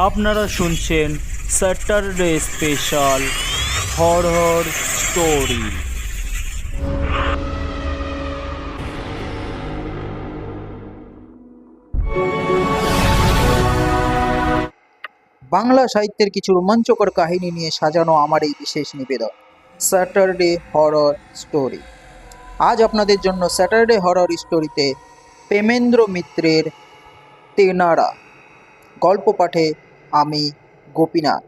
আপনারা শুনছেন Saturday special horror story. Bangla সাহিত্যের কিছু রোমাঞ্চকর কাহিনী নিয়ে সাজানো আমার এই বিশেষ নিবেদন স্যাটারডে হরর স্টোরি। আজ আপনাদের জন্য স্যাটারডে হরর স্টোরিতে প্রেমেন্দ্র মিত্রের তেনারা গল্প পাঠে আমি গোপীনাথ।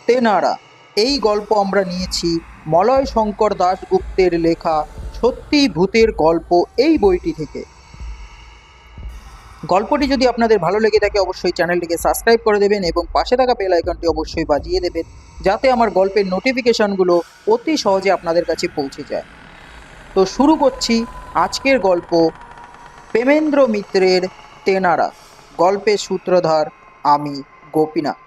তেনারা এই গল্প আমরা নিয়েছি মলয় শঙ্কর দাশগুপ্তের লেখা সত্যি ভূতের গল্প এই বইটি থেকে। গল্পটি যদি আপনাদের ভালো লেগে থাকে অবশ্যই চ্যানেলটিকে সাবস্ক্রাইব করে দেবেন এবং পাশে থাকা বেল আইকনটি অবশ্যই বাজিয়ে দেবেন, যাতে আমার গল্পের নোটিফিকেশনগুলো অতি সহজে আপনাদের কাছে পৌঁছে যায়। তো শুরু করছি আজকের গল্প, প্রেমেন্দ্র মিত্রের তেনারা। গল্পের সূত্রধার আমি গোপীনাথ।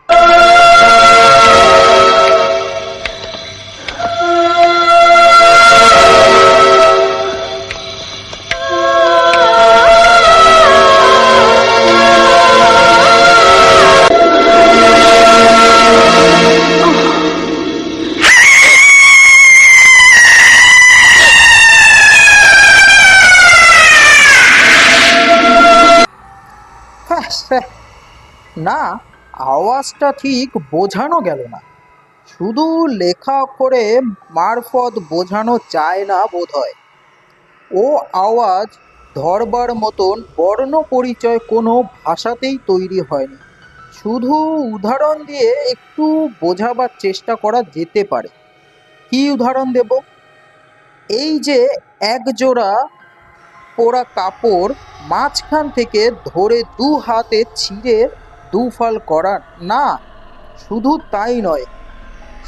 না, আওয়াজটা ঠিক বোঝানো গেল না। শুধু লেখা করে মারফত বোঝানো যায় না বোধ হয়। ও আওয়াজ ধরবার মতন বর্ণ পরিচয় কোনো ভাষাতেই তৈরি হয়নি। শুধু উদাহরণ দিয়ে একটু বোঝাবার চেষ্টা করা যেতে পারে। কি উদাহরণ দেব? এই যে একজোড়া পোড়া কাপড় মাঝখান থেকে ধরে দু হাতে ছিঁড়ে দুফাল করা, না শুধু তাই নয়,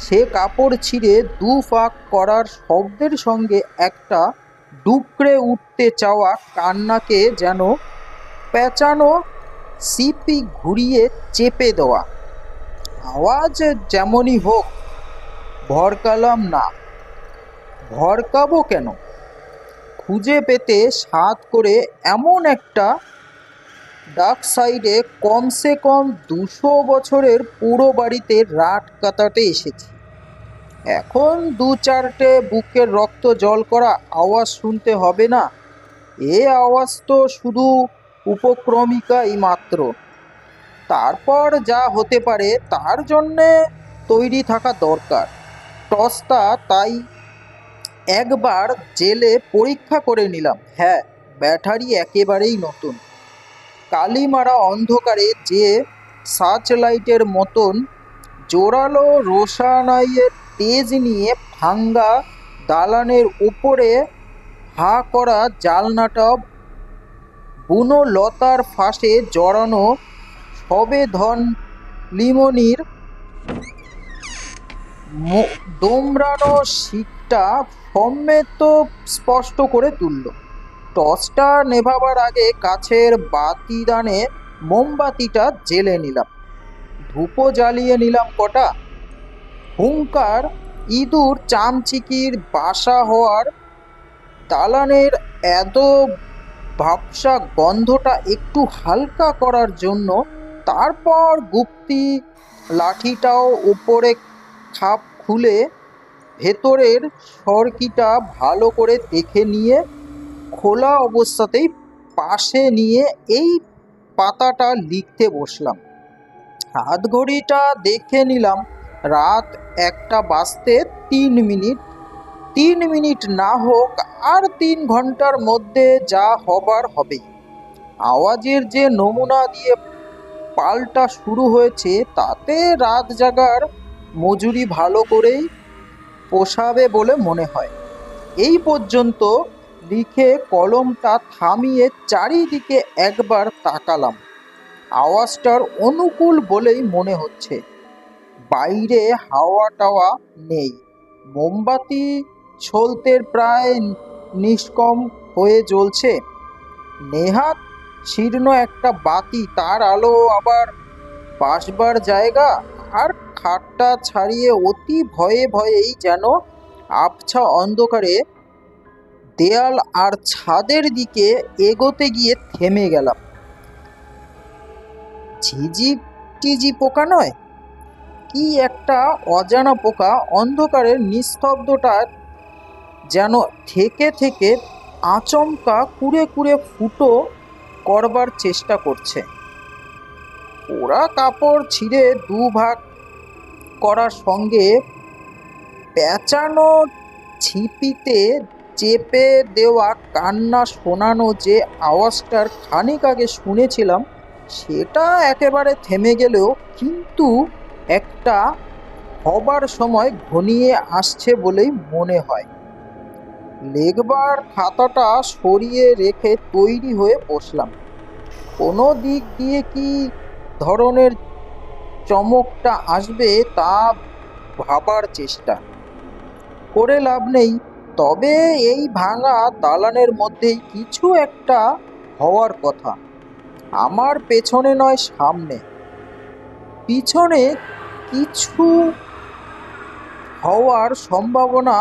সে কাপড় ছিঁড়ে দু ফাঁক করার শব্দের সঙ্গে একটা ডুকরে উঠতে চাওয়া কান্নাকে যেন পেঁচানো সিপি ঘুরিয়ে চেপে দেওয়া। আওয়াজ যেমনই হোক, ভরকালাম না। ভরকাবো কেন? খুঁজে পেতে সাধ করে এমন একটা ডাক সাইডে কমসে কম 200 বছরের পুরো বাড়িতে রাত কাটাতে এসেছি। এখন দু চারটে বুকের রক্ত জল করা আওয়াজ শুনতে হবে না? এ আওয়াজ তো শুধু উপক্রমিকাই মাত্র। তারপর যা হতে পারে তার জন্যে তৈরি থাকা দরকার। টসটা তাই একবার জেলে পরীক্ষা করে নিলাম। হ্যাঁ, ব্যাটারি একেবারেই নতুন। কালিমারা অন্ধকারে যে সার্চ লাইটের মতন জোরালো রোশনাইয়ের তেজ নিয়ে ভাঙ্গা দালানের উপরে হা করা জালনাটা বুনো লতার ফাঁসে জড়ানো সবেধন লিমনির দোমড়ানো শিকটা সম্মেত স্পষ্ট করে তুলল। টর্চটা নেভাবার আগে কাছের বাতিদানে মোমবাতিটা জ্বেলে নিলাম। ধূপও জ্বালিয়ে নিলাম কটা। হুঙ্কার ইঁদুর চামচিকির বাসা হওয়ার দালানের এত ভাবসা গন্ধটা একটু হালকা করার জন্য তারপর গুপ্তি লাঠিটাও উপরে খাপ খুলে ভেতরের সরকিটা ভালো করে দেখে নিয়ে খোলা অবস্থাতেই পাশে নিয়ে এই পাতাটা লিখতে বসলাম। হাত ঘড়িটা দেখে নিলাম, রাত 1টা বাজতে 3 মিনিট। 3 মিনিট না হোক আর 3 ঘন্টার মধ্যে যা হবার হবেই। আওয়াজের যে নমুনা দিয়ে পাল্টা শুরু হয়েছে তাতে রাত জাগার মজুরি ভালো করেই পোষাবে বলে মনে হয়। এই পর্যন্ত লিখে কলমটা থামিয়ে চারিদিকে একবার তাকালাম। আওয়াজটার অনুকূল বলেই মনে হচ্ছে। বাইরে হাওয়া টাওয়া নেই। মোমবাতি সলতের প্রায় নিষ্কম হয়ে জ্বলছে। নেহাত শীর্ণ একটা বাতি, তার আলো আবার বাসবার জায়গা। আর খাটটা ছাড়িয়ে অতি ভয়ে ভয়েই যেন আবছা অন্ধকারে দেয়াল আর ছাদের দিকে এগোতে গিয়ে থেমে গেলাম। ঝিঝি টিজি পোকা নয়, কি একটা অজানা পোকা অন্ধকারের নিস্তব্ধতা যেন থেকে থেকে আচমকা কুড়ে কুড়ে ফুটো করবার চেষ্টা করছে। পোড়া কাপড় ছিঁড়ে দুভাগ করার সঙ্গে পেঁচানো ছিপিতে চেপে দেওয়া কান্না শোনানো যে আওয়াজটার খানিক আগে শুনেছিলাম, সেটা একেবারে থেমে গেলেও কিন্তু একটা হবার সময় ঘনিয়ে আসছে বলেই মনে হয়। লেখবার খাতাটা সরিয়ে রেখে তৈরি হয়ে বসলাম। কোনো দিক দিয়ে কি ধরনের চমকটা আসবে তা ভাবার চেষ্টা করে লাভ নেই। তবে এই ভাঙা দালানের মধ্যেই কিছু একটা হওয়ার কথা, আমার পেছনে নয় সামনে। পিছনে কিছু হওয়ার সম্ভাবনা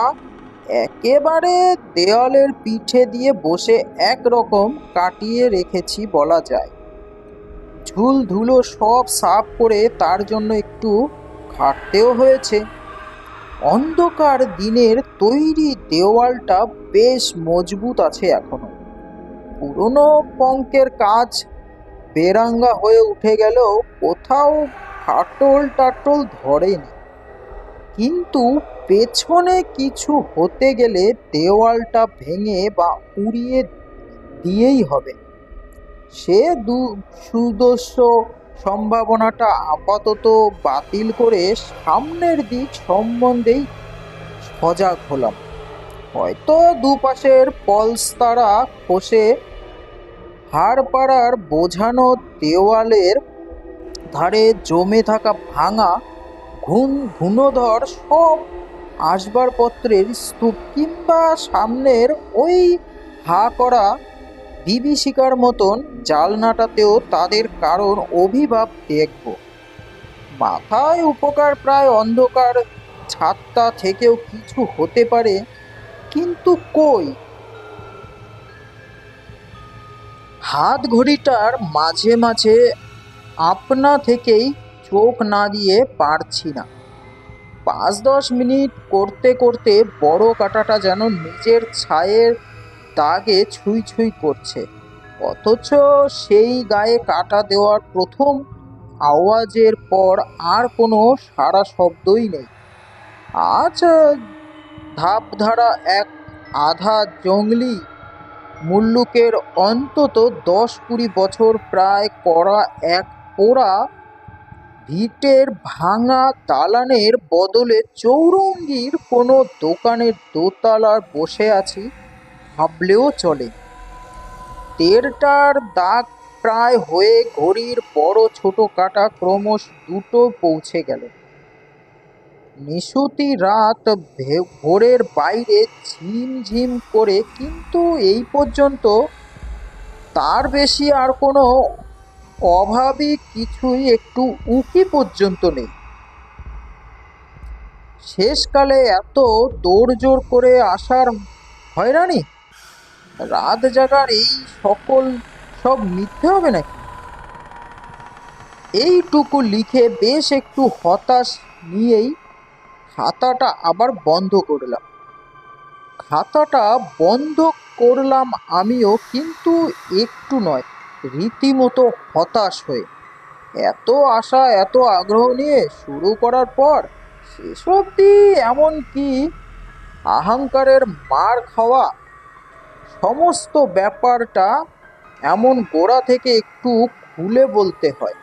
একেবারে দেওয়ালের পিঠে দিয়ে বসে একরকম কাটিয়ে রেখেছি বলা যায়। ঝুল ধুলো সব সাফ করে তার জন্য একটু খাটতেও হয়েছে। অন্ধকার দিনের তৈরি দেওয়ালটা বেশ মজবুত আছে এখনো। পুরনো পঙ্কের কাজ বেরাঙ্গা হয়ে উঠে গেলেও কোথাও ফাটল টাটল ধরেনি। কিন্তু পেছনে কিছু হতে গেলে দেওয়ালটা ভেঙে বা উড়িয়ে দিয়েই হবে। সে সুদস্য সম্ভাবনাটা আপাতত বাতিল করে সামনের দিক সম্বন্ধেই সজাগ হলাম। হয়তো দুপাশের পলস্তারা খসে হাড়পাড়ার বোঝানো দেওয়ালের ধারে জমে থাকা ভাঙা ঘূর্ণধর সব আসবাবপত্রের স্তূপ, কিংবা সামনের ওই হা করা বিভীষিকার মতন জালনাটাতেও তাদের কারণ অভিভাব দেখব। মাথায় উপকার প্রায় অন্ধকার ছাদটা থেকেও কিছু হতে পারে, কিন্তু কই? হাত ঘড়িটার মাঝে মাঝে আপনা থেকেই চোখ না দিয়ে পারছি না। 5-10 মিনিট করতে করতে বড় কাঁটাটা যেন নিজের ছায়ের দাগে ছুঁই ছুঁই করছে, অথচ সেই গায়ে কাঁটা দেওয়ার প্রথম আওয়াজের পর আর কোনো সাড়া শব্দই নেই। আজ ধাপধারা এক আধা জংলি মুল্লুকের অন্তত 10-20 বছর প্রায় করা এক পোড়া ভিটের ভাঙা দালানের বদলে চৌরঙ্গির কোনো দোকানের দোতলায় বসে আছি ভাবলেও চলে। 1:30টার দাগ প্রায় হয়ে ঘড়ির বড় ছোট কাঁটা ক্রমশ 2টো পৌঁছে গেল। নিশুতি রাত ভোরের বাইরে ঝিমঝিম করে, কিন্তু এই পর্যন্ত তার বেশি আর কোনো অভাবিক কিছুই একটু উকি পর্যন্ত নেই। শেষকালে এত তোড়জোড় করে আসার হয়রানি, রাত জাগার এই সব মিথ্যে হবে নাকি? এইটুকু লিখে বেশ একটু হতাশ নিয়েই খাতাটা আবার বন্ধ করলাম। আমিও, কিন্তু একটু নয়, রীতিমতো হতাশ হয়ে। এত আশা এত আগ্রহ নিয়ে শুরু করার পর শেষ অবধি এমন কি অহংকারের মার খাওয়া। সমস্ত ব্যাপারটা এমন গোড়া থেকে একটু খুলে বলতে হয়।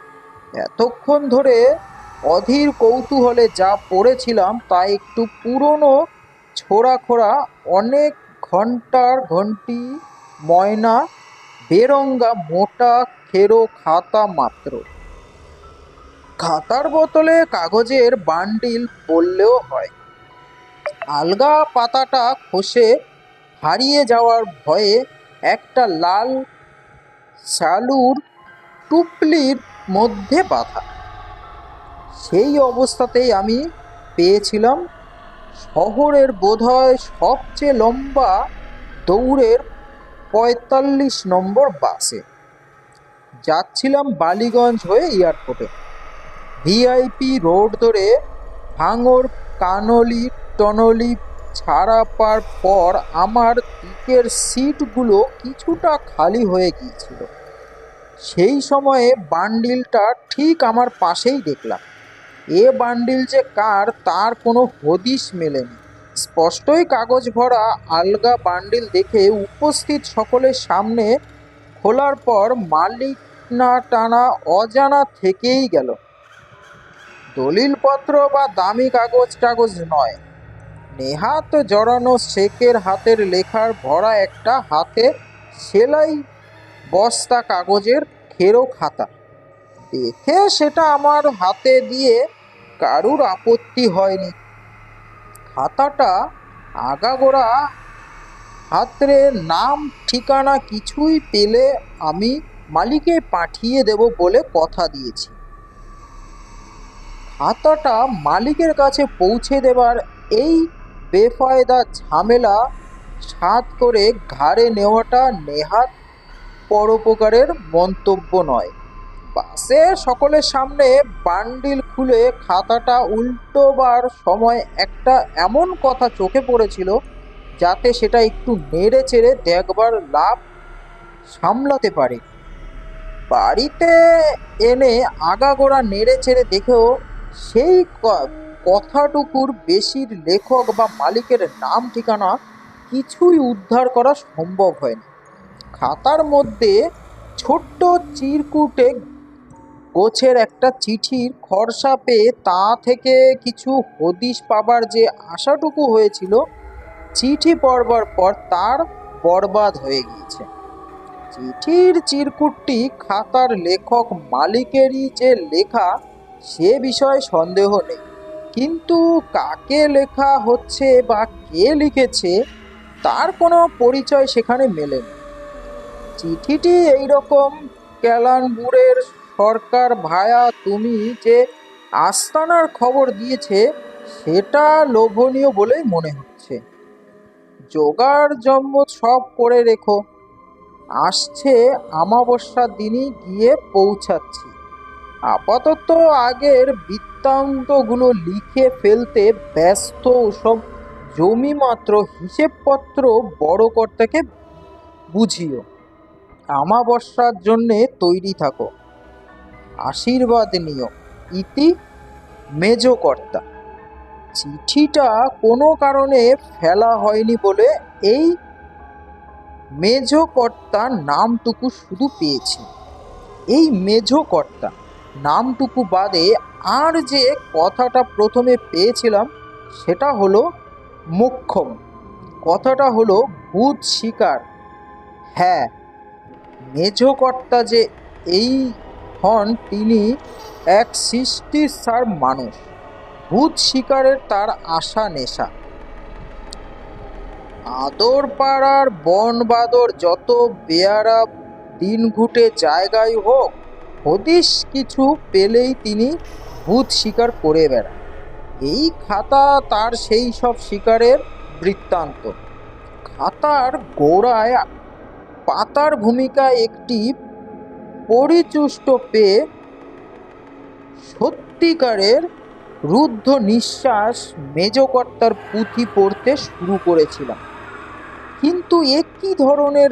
এতক্ষণ ধরে অধীর কৌতূহলে যা পড়েছিলাম তা একটু পুরনো ছোঁড়াখোড়া অনেক ঘন্টার ঘন্টি ময়না বেরঙ্গা মোটা খেরো খাতা মাত্র। খাতার বদলে কাগজের বান্ডিল বললেও হয়। আলগা পাতাটা খসে হারিয়ে যাওয়ার ভয়ে একটা লাল শালুর টুপলির মধ্যে বাঁধা। সেই অবস্থাতেই আমি পেয়েছিলাম শহরের বোধহয় সবচেয়ে লম্বা দৌড়ের 45 নম্বর বাসে। যাচ্ছিলাম বালিগঞ্জ হয়ে এয়ারপোর্টে। ভিআইপি রোড ধরে ভাঙড় কানলি টনলি ছাড়াবার পর আমার দিকের সিটগুলো কিছুটা খালি হয়ে গিয়েছিল। সেই সময়ে বান্ডিলটা ঠিক আমার পাশেই দেখলাম। এ বান্ডিল যে কার তার কোনো হদিশ মেলেনি। স্পষ্টই কাগজ ভরা আলগা বান্ডিল দেখে উপস্থিত সকলের সামনে খোলার পর মালিক না টানা অজানা থেকেই গেল। দলিলপত্র বা দামি কাগজ টাগজ নয়, নেহাত জড়ানো শেখের হাতের লেখার ভরা একটা হাতে সেলাই বস্তা কাগজের খেরো খাতা। দেখে সেটা আমার হাতে দিয়ে কারুর আপত্তি হয়নি। খাতাটা আগাগোড়া হাতরে নাম ঠিকানা কিছুই পেলে আমি মালিকে পাঠিয়ে দেব বলে কথা দিয়েছি। খাতাটা মালিকের কাছে পৌঁছে দেবার এই বেফায়দা ঝামেলা সাধ করে ঘাড়ে নেওয়াটা নেহাত পরোপকারের মন্তব্য নয়। বাসে সকলের সামনে বান্ডিল খুলে খাতাটা উল্টোবার সময় একটা এমন কথা চোখে পড়েছিল যাতে সেটা একটু নেড়ে চেড়ে দেখবার লাভ সামলাতে পারে। বাড়িতে এনে আগাগোড়া নেড়ে চেড়ে দেখেও সেই কথাটুকুর বেশির লেখক বা মালিকের নাম ঠিকানা কিছুই উদ্ধার করা সম্ভব হয়নি। খাতার মধ্যে ছোট্ট চিরকুটে গোছের একটা চিঠির খরচা পেয়ে তা থেকে কিছু হদিশ পাবার যে আশাটুকু হয়েছিল, চিঠি পড়বার পর তার বরবাদ হয়ে গিয়েছে। চিঠির চিরকুটটি খাতার লেখক মালিকেরই যে লেখা সে বিষয়ে সন্দেহ নেই, কিন্তু কাকে লেখা হচ্ছে বা কে লিখেছে তার কোনো পরিচয় সেখানে মেলেনি। চিঠিটি এইরকম: কেলানপুরের সরকার ভায়া তুমি যে আস্তানার খবর দিয়েছে সেটা লোভনীয় বলেই মনে হচ্ছে। জোগাড় জম্মত সব করে রেখো, আসছে অমাবস্যার দিনই গিয়ে পৌঁছাচ্ছি। আপাতত আগের বৃত্তান্তগুলো লিখে ফেলতে ব্যস্ত, ওসব জমি মাত্র হিসেবপত্র বড় কর্তাকে বুঝিও। অমাবস্যার জন্যে তৈরি থাকো, আশীর্বাদ নিও। ইতি মেজকর্তা। চিঠিটা কোনো কারণে ফেলা হয়নি বলে এই মেজকর্তার নামটুকু শুধু পেয়েছি। এই মেজকর্তা নামটুকু বাদে আর যে কথাটা প্রথমে পেয়েছিলাম সেটা হলো মোক্ষম। কথাটা হলো ভূত শিকার। হ্যাঁ, মেজকর্তা যে এই হন তিনি এক সৃষ্টিসার মানুষ। ভূত শিকারের তার আশা নেশা। আদর পাড়ার বন বাদর যত বেয়ারা দিন ঘুটে জায়গায় হোক, হদিশ কিছু পেলেই তিনি ভূত শিকার করে বেড়ান। এই খাতা তার সেই সব শিকারের বৃত্তান্ত। খাতার গোড়ায় পাতার ভূমিকায় একটি পরিচুষ্ট পেয়ে সত্যিকারের রুদ্ধ নিঃশ্বাস মেজকর্তার পুঁথি পড়তে শুরু করেছিলাম। কিন্তু এ কী ধরনের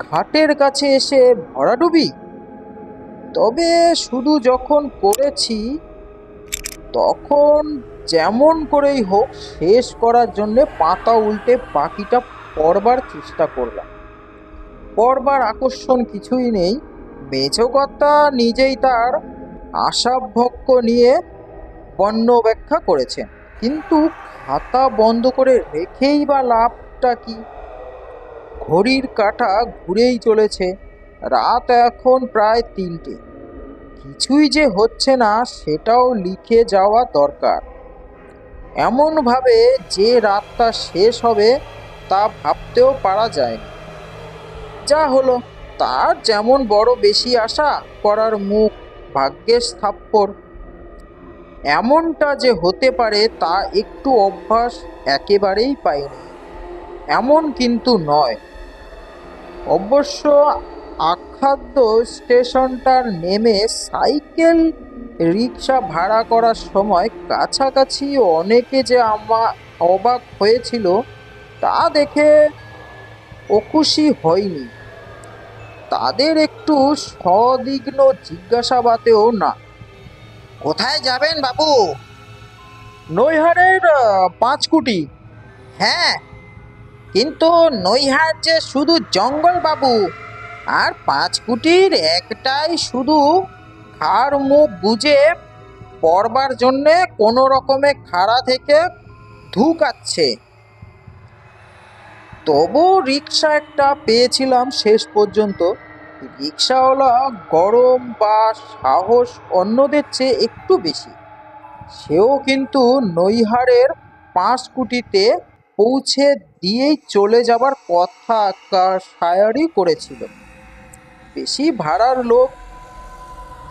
ঘাটের কাছে এসে ভরাডুবি! তবে শুধু যখন করেছি তখন যেমন করেই হোক শেষ করার জন্যে পাতা উল্টে বাকিটা পড়বার চেষ্টা করলাম। পড়বার আকর্ষণ কিছুই নেই। মেজকর্তা নিজেই তার আশাভক্ষ নিয়ে বর্ণ ব্যাখ্যা করেছেন, কিন্তু খাতা বন্ধ করে রেখেই বা লাভটা কি? ঘড়ির কাঁটা ঘুরেই চলেছে। রাত এখন প্রায় 3টে। কিছুই যে হচ্ছে না সেটাও লিখে যাওয়া দরকার। এমনভাবে যে রাতটা শেষ হবে তা ভাবতেও পারা যায় না। যা হলো তার যেমন বড় বেশি আশা করার মুখ, ভাগ্যের স্থাপর। এমনটা যে হতে পারে তা একটু অভ্যাস একেবারেই পাইনি এমন কিন্তু নয়। অবশ্য আখাদ্য স্টেশনটার নেমে সাইকেল রিক্সা ভাড়া করার সময় কাছাকাছি অনেকে যে অবাক হয়েছিল তা দেখে অখুশি হয়নি। তাদের একটু সদিগ্ন জিজ্ঞাসাবাদেও না। কোথায় যাবেন বাবু? নৈহারের পাঁচকুটি। হ্যাঁ, কিন্তু নৈহার যে শুধু জঙ্গল বাবু, আর পাঁচকুটির একটাই শুধু ঘাড় মুখ বুঝে পড়বার জন্যে কোনো রকমে খাড়া থেকে ধুকাচ্ছে। তবু রিক্সা একটা পেয়েছিলাম শেষ পর্যন্ত। রিক্সাওয়ালা গরম বা সাহস অন্যদের চেয়ে একটু বেশি। সেও কিন্তু নৈহারের পাঁচকুটিতে পৌঁছে দিয়েই চলে যাবার কথা শায়ারি করেছিল। বেশি ভাড়ার লোক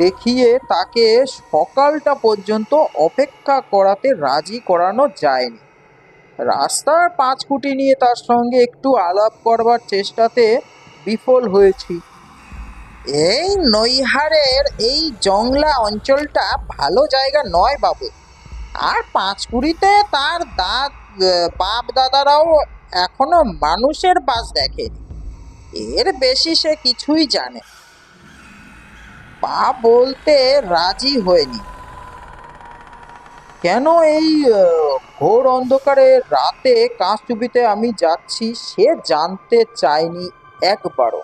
দেখিয়ে তাকে সকালটা পর্যন্ত অপেক্ষা করাতে রাজি করানো যায়নি। রাস্তার পাঁচকুটি নিয়ে তার সঙ্গে একটু আলাপ করবার চেষ্টাতে বিফল হয়েছি। এই নৈহারের এই জংলা অঞ্চলটা ভালো জায়গা নয় বাবু, আর পাঁচকুড়িতে তার বাপ দাদারাও এখনো মানুষের বাস দেখেনি। এর বেশি সে কিছুই জানে পা বলতে রাজি হয়নি। কেন এই ঘোর অন্ধকারে রাতে কাঁচচুপিতে আমি যাচ্ছি সে জানতে চায়নি একবারও।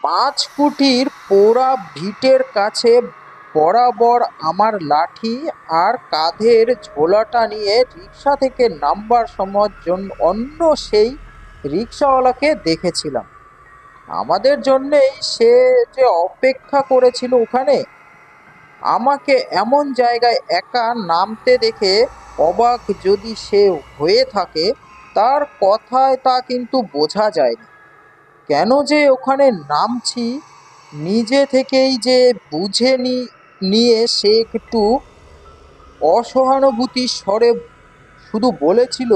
পাঁচকুটির পোড়া ভিটের কাছে বরাবর আমার লাঠি আর কাঁধের ঝোলাটা নিয়ে রিক্সা থেকে নামবার সময় অন্য সেই রিক্সাওয়ালাকে দেখেছিলাম। আমাদের জন্যেই সে যে অপেক্ষা করেছিল ওখানে। আমাকে এমন জায়গায় একা নামতে দেখে অবাক যদি সে হয়ে থাকে, তার কথায় তা কিন্তু বোঝা যায়নি। কেন যে ওখানে নামছি নিজে থেকেই যে বুঝে নিয়ে সে একটু অসহানুভূতির স্বরে শুধু বলেছিল,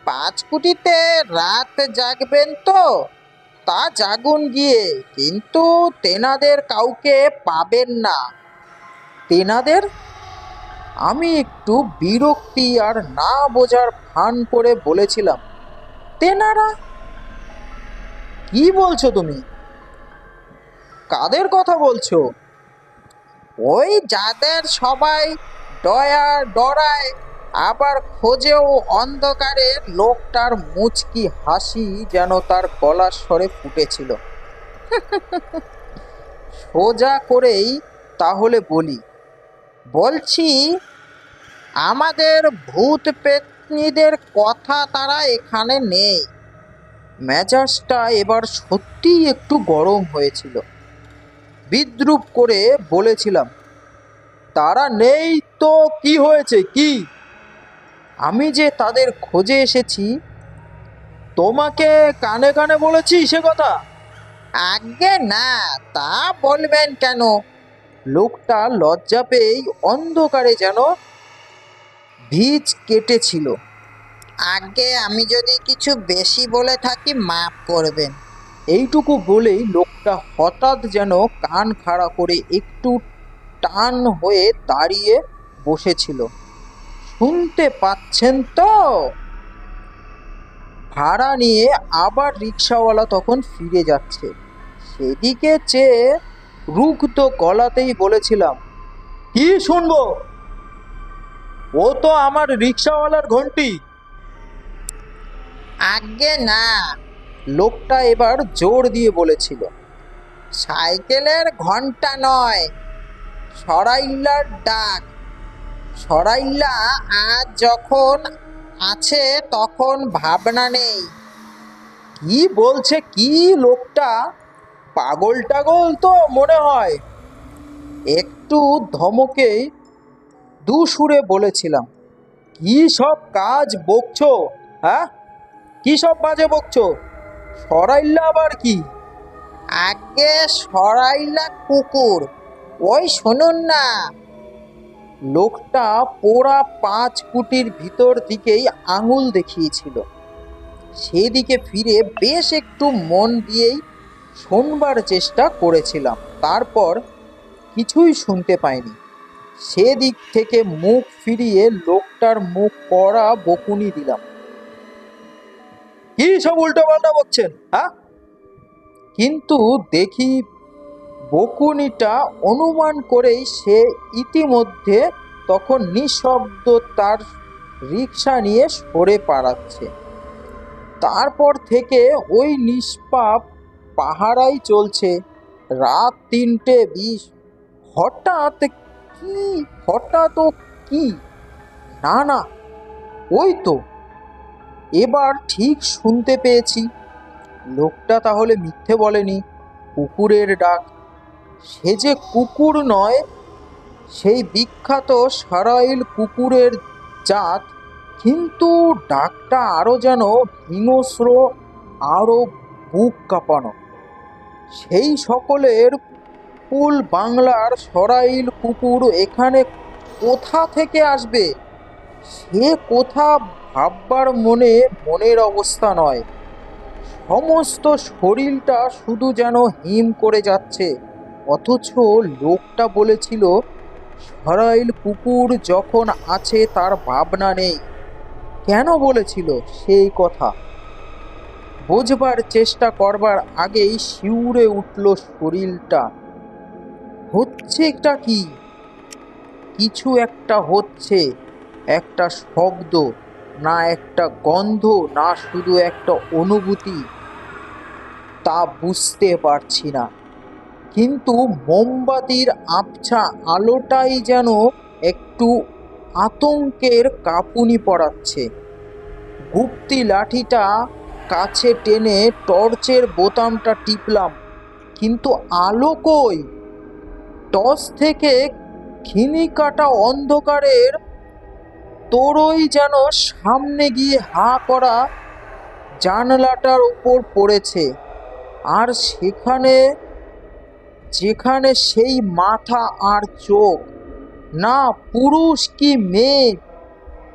পাঁচকুটিতে রাত জাগবেন তো তা জাগুন গিয়ে, কিন্তু তেনাদের কাউকে পাবেন না। তেনাদের? আমি একটু বিরক্তি আর না বোঝার ভান করে বলেছিলাম, তেনারা? কি বলছো তুমি? কাদের কথা বলছো? ওই যাদের সবাই ডরায় আবার খোঁজেও অন্ধকারে। লোকটার মুচকি হাসি যেন তার গলার স্বরে ফুটেছিল। সোজা করেই তাহলে বলছি আমাদের ভূত পেতনিদের কথা তারা এখানে নেই। মেজাজটা এবার সত্যিই একটু গরম হয়েছিল। বিদ্রূপ করে বলেছিলাম, তারা নেই তো কি হয়েছে? কি? আমি যে তাদের খোঁজে এসেছি তোমাকে কানে কানে বলেছি সে কথা? আগে না, তা বলবেন কেন? লোকটা লজ্জা পেয়েই অন্ধকারে যেন ভিজ কেটেছিল। আগে আমি যদি কিছু বেশি বলে থাকি মাফ করবেন। এইটুকু বলেই লোকটা হঠাৎ যেন কান খাড়া করে একটু টান হয়ে দাঁড়িয়ে বসেছিল। শুনতে পাচ্ছেন তো? ভাড়া নিয়ে আবার রিক্সাওয়ালা তখন ফিরে যাচ্ছে। সেদিকে চেয়ে রুগ্ধ গলাতেই বলেছিলাম, কি শুনবো? ও তো আমার রিক্সাওয়ালার ঘন্টি। আগে না, লোকটা এবার জোর দিয়ে বলেছিল, সাইকেলের ঘন্টা নয়, সরাইল্লার ডাক। সরাইল্লা আজ যখন আছে তখন ভাবনা নেই। কি বলছে কি লোকটা? পাগল টাগল তো মনে হয়। একটু ধমকে দুসুরে বলেছিলাম, কি সব কাজ বকছো? হ্যাঁ, কি সব বাজে বকছো? সরাইল্লা আবার কি? আগে সরাইল্লা কুকুর, ওই শুনুন না। লোকটা পোড়া পাঁচকুটির ভিতর দিকেই আঙুল দেখিয়েছিল। সেদিকে ফিরে বেশ একটু মন দিয়েই শোনবার চেষ্টা করেছিলাম। তারপর কিছুই শুনতে পাইনি। সেদিক থেকে মুখ ফিরিয়ে লোকটার মুখ কড়া বকুনি দিলাম। কি সব উল্টোপাল্টা বকছেন, হ্যাঁ? কিন্তু দেখি বকুনিটা অনুমান করেই সে ইতিমধ্যে তখন নিঃশব্দ তার রিকশা নিয়ে সরে পালাচ্ছে। তারপর থেকে ওই নিষ্পাপ পাহারাই চলছে। রাত ৩:২০। হঠাৎ কি হঠাৎ ও কি, না না, ওই তো এবার ঠিক শুনতে পেয়েছি। লোকটা তাহলে মিথ্যে বলেনি। কুকুরের ডাক। সে যে কুকুর নয়, সেই বিখ্যাত সারাইল কুকুরের জাত, কিন্তু ডাকটা আরো যেন হিংস্র, আরো বুক কাঁপানো। সেই সকলের কুল বাংলার সরাইল কুকুর এখানে কোথা থেকে আসবে? সে কোথা ভাববার মনের অবস্থা নয়। সমস্ত শরীরটা শুধু যেন হিম করে যাচ্ছে। অথচ লোকটা বলেছিল সরাইল কুকুর যখন আছে তার ভাবনা নেই। কেন বলেছিল সেই কথা বোঝবার চেষ্টা করবার আগেই শিউরে উঠল শরীরটা। হচ্ছেটা কি? কিছু একটা হচ্ছে, একটা শব্দ, না একটা গন্ধ, না শুধু একটা অনুভূতি, তা বুঝতে পারছি না। কিন্তু মোমবাতির আবছা আলোটাই যেন একটু আতঙ্কের কাঁপুনি পড়াচ্ছে। গুপ্তি লাঠিটা কাছে টেনে টর্চের বোতামটা টিপলাম, কিন্তু আলো কই? টর্চ থেকে খিনিকাটা অন্ধকারের তোরই যেন সামনে গিয়ে হা করা জানলাটার উপর পড়েছে। আর যেখানে সেই মাথা আর চোখ, না পুরুষ কি মেয়ে,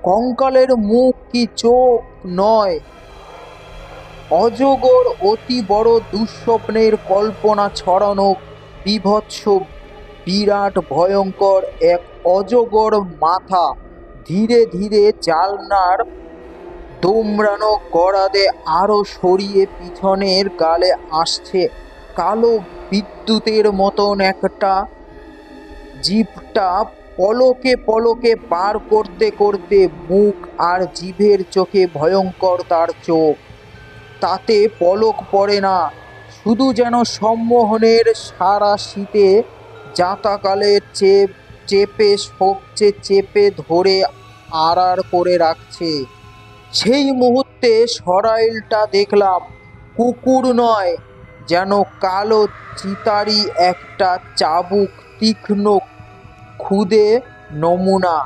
কঙ্কালের মুখ কি চোখ নয়, অজগর, অতি বড় দুঃস্বপ্নের কল্পনা ছড়ানো বীভৎস বিরাট ভয়ঙ্কর এক অজগর মাথা ধীরে ধীরে জানলার দোমড়ানো গড়াদে আরো সরিয়ে পিছনের গালে আসছে। কালো বিদ্যুতের মতন একটা জিভটা পলকে পলকে বার করতে করতে মুখ আর জিভের চোখে ভয়ঙ্কর তার চোখ। তাতে পলক পড়ে না, শুধু যেন সম্মোহনের সারা শীতে জাঁতাকালে চেপে সবচেয়ে চেপে ধরে আড়ার করে রাখছে। সেই মুহূর্তে সরাইলটা দেখলাম কুকুর নয়, যেন কালো চিতারি একটা চাবুক তীক্ষ্ণ খুদে নমুনা।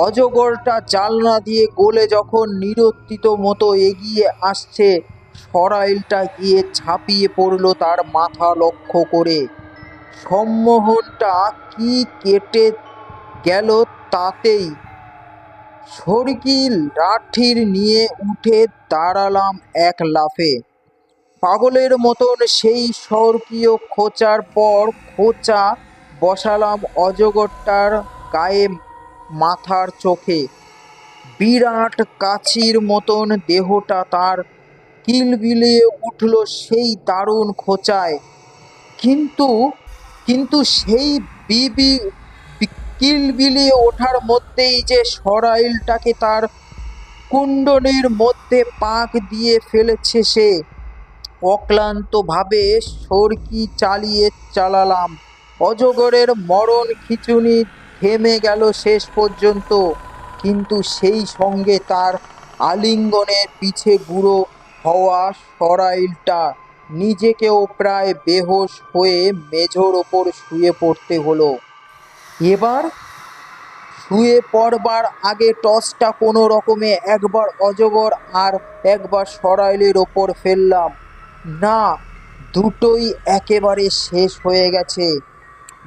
অজগরটা জানলা দিয়ে গলে যখন নিরুত্তিত মতো এগিয়ে আসছে, সরাইলটা গিয়ে ঝাঁপিয়ে পড়ল তার মাথা লক্ষ্য করে। সম্মোহনটা কি কেটে গেল তাতেই। সরকি লাঠির নিয়ে উঠে দাঁড়ালাম এক লাফে। পাগলের মতন সেই স্বর্গীয় খোঁচার পর খোঁচা বসালাম অজগরটার গায়ে, মাথার চোখে। বিরাট কাছির মতন দেহটা তার কিলবিলিয়ে উঠল সেই দারুণ খোঁচায়। কিন্তু কিন্তু সেই কিলবিলিয়ে ওঠার মধ্যেই যে সরাইলটাকে তার কুণ্ডলীর মধ্যে পাক দিয়ে ফেলেছে সে। অক্লান্তভাবে সরকি চালালাম। অজগরের মরণ খিঁচুনি থেমে গেল শেষ পর্যন্ত, কিন্তু সেই সঙ্গে তার আলিঙ্গনের পিছে গুঁড়ো হওয়া সরাইলটা। নিজেকেও প্রায় বেহোশ হয়ে মেঝোর ওপর শুয়ে পড়তে হলো। এবার শুয়ে পড়বার আগে টসটা কোনো রকমে একবার অজগর আর একবার সরাইলের ওপর ফেললাম। না, দুটোই একেবারে শেষ হয়ে গেছে।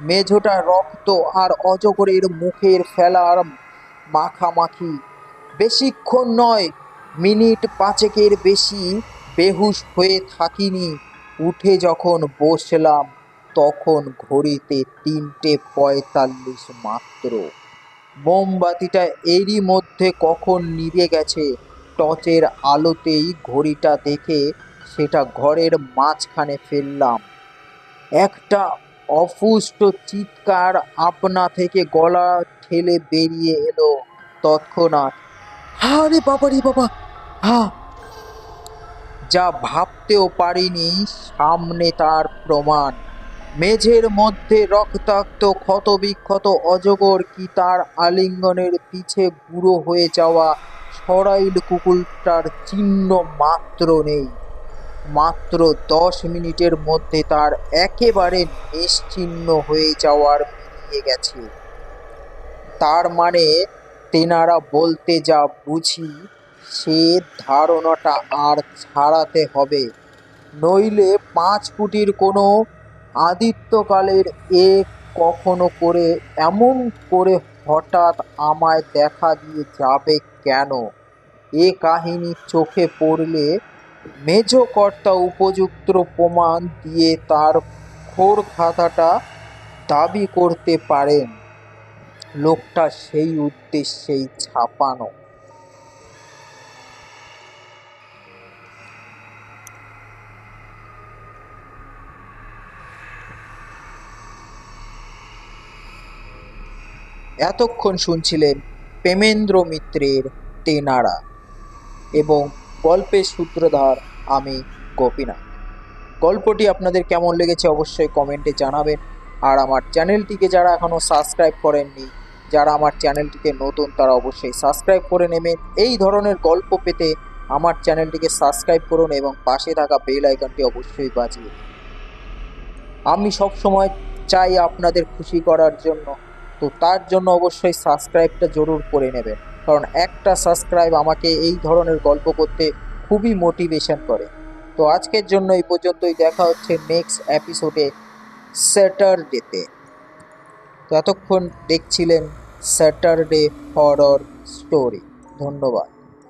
মেঝোটা রক্ত আর অজগরের মুখের ফেলার মাখামাখি। বেশিক্ষণ নয়, মিনিট পাঁচেকের বেশি বেহুশ হয়ে থাকিনি। উঠে যখন বসলাম তখন ঘড়িতে 3:45 মাত্র। মোমবাতিটা এরই মধ্যে কখন নিভে গেছে। টর্চের আলোতেই ঘড়িটা দেখে সেটা ঘরের মাঝখানে ফেললাম। একটা অপুষ্ট চিৎকার আপনা থেকে গলা ঠেলে বেরিয়ে এলো তৎক্ষণাৎ। আরে বাবা রে বাবা! হা! যা ভাবতেও পারিনি সামনে তার প্রমাণ। মেঝের মধ্যে রক্তাক্ত ক্ষতবিক্ষত অজগর কি তার আলিঙ্গনের পিছে বুড়ো হয়ে যাওয়া সরাইল কুকুরটার চিহ্ন মাত্র নেই। মাত্র 10 মিনিটের মধ্যে তার একেবারে নিশ্চিহ্ন হয়ে যাওয়ার মিলিয়ে গেছে। তার মানে তেনারা বলতে যা বুঝি সে ধারণাটা আর ছাড়াতে হবে, নইলে 5 ফুটির কোনো আদিত্যকালের এ কখনো করে এমন করে হঠাৎ আমায় দেখা দিয়ে যাবে কেন? এ কাহিনী চোখে পড়লে মেজকর্তা উপযুক্ত প্রমাণ দিয়ে তার খোর খাতাটা দাবি করতে পারেন। লোকটা সেই উদ্দেশ্যেই ছাপানো। এতক্ষণ শুনছিলেন প্রেমেন্দ্র মিত্রের তেনারা এবং গল্পের সূত্রধার আমি গোপীনাথ। গল্পটি আপনাদের কেমন লেগেছে অবশ্যই কমেন্টে জানাবেন। আর আমার চ্যানেলটিকে যারা এখনও সাবস্ক্রাইব করেননি, যারা আমার চ্যানেলটিকে নতুন তারা অবশ্যই সাবস্ক্রাইব করে নেবেন। এই ধরনের গল্প পেতে আমার চ্যানেলটিকে সাবস্ক্রাইব করুন এবং পাশে থাকা বেল আইকনটি অবশ্যই বাজিয়ে দিন। আমি সবসময় চাই আপনাদের খুশি করার জন্য, তো তার জন্য অবশ্যই সাবস্ক্রাইবটা জরুর করে নেবেন, কারণ একটা সাবস্ক্রাইব আমাকে এই ধরনের গল্প করতে খুবই মোটিভেশন করে। তো আজকের জন্য এই পর্যন্তই, দেখা হচ্ছে নেক্সট এপিসোডে স্যাটারডেতে। তো এতক্ষণ দেখছিলেন স্যাটারডে হরর স্টোরি। ধন্যবাদ।